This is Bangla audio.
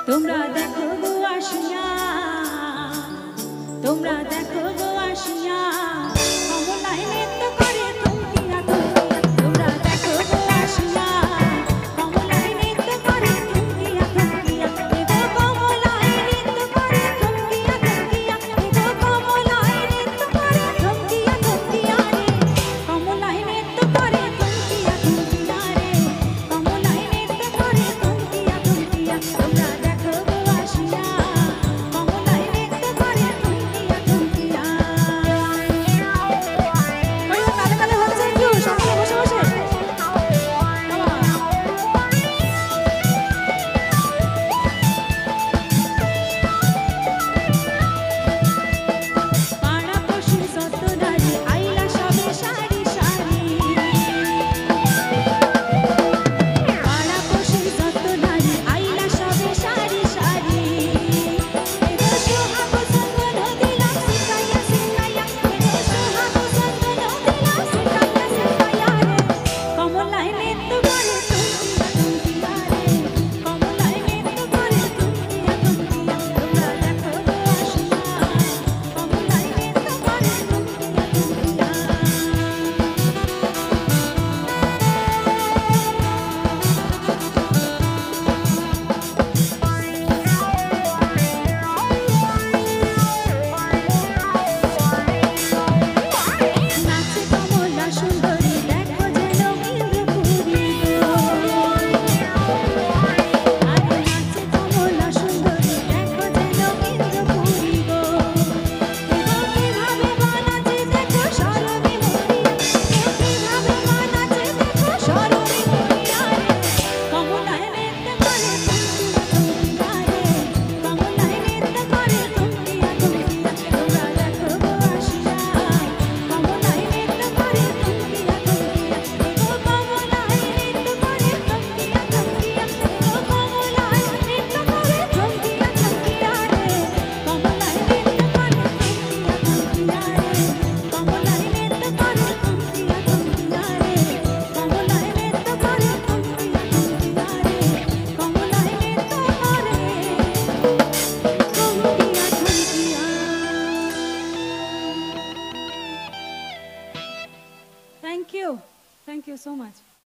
তোমরা দেখো গো আসিয়া, তোমরা দেখো গো আসিয়া, কমলায় নৃত্য করে থমকিয়া থমকিয়া। তোমরা দেখো গো আসিয়া, কমলায় নৃত্য করে থমকিয়া থমকিয়া। এগো কমলায় নৃত্য করে থমকিয়া থমকিয়া। এগো কমলায় নৃত্য করে থমকিয়া থমকিয়া রে। কমলায় নৃত্য করে থমকিয়া থমকিয়া রে। কমলায় নৃত্য করে থমকিয়া থমকিয়া। তোমরা দেখো গো আসিয়া, কমলায় নৃত্য করে থমকিয়া থমকিয়া। ওই কালে কালে হচ্ছে একটু সবাই বসে বসে। পাড়া পশু যত নারী আইলা সবে সারি সারি। পাড়া পশু যত নারী আইলা সবে সারি সারি। এগো সোহাগ চন্দন দিলাম শিখাইয়া শিখাইয়া। এগো সোহাগ চন্দন দিলাম শিখাইয়া শিখাইয়া রে। কমলায় নৃত্য করে থমকিয়া থমকিয়া রে। কমলায় নৃত্য করে থমকিয়া থমকিয়া। তোমরা দেখো গো আসিয়া, কমলায় নৃত্য করে থমকিয়া থমকিয়া। নাচে কমলা সুন্দরী দেখো যেন ইন্দ্রপুরী গো। আরে নাচে কমলা সুন্দরী দেখো যেন ইন্দ্রপুরী গো। এগো কিভাবে বানাচে দেখো সরমে মরিয়া। এগো কিভাবে বানাচে দেখো সরমে মরিয়া রে। কমলায় নৃত্য করে থমকিয়া থমকিয়া রে। কমলায় নৃত্য করে থমকিয়া থমকিয়া। তোমরা দেখো গো আসিয়া, কমলায় নৃত্য করে থমকিয়া থমকিয়া। এগো কমলায় নৃত্য করে থমকিয়া থমকিয়া। এগো কমলায় নৃত্য করে থমকিয়া থমকিয়া রে। কমলায় নৃত্য করে থমকিয়া থমকিয়া রে। কমলায় নৃত্য করে থমকিয়া থমকিয়া রে। কমলায় নৃত্য করে থমকিয়া থমকিয়া রে। কমলায় নৃত্য করে থমকিয়া থমকিয়া। Thank you so much.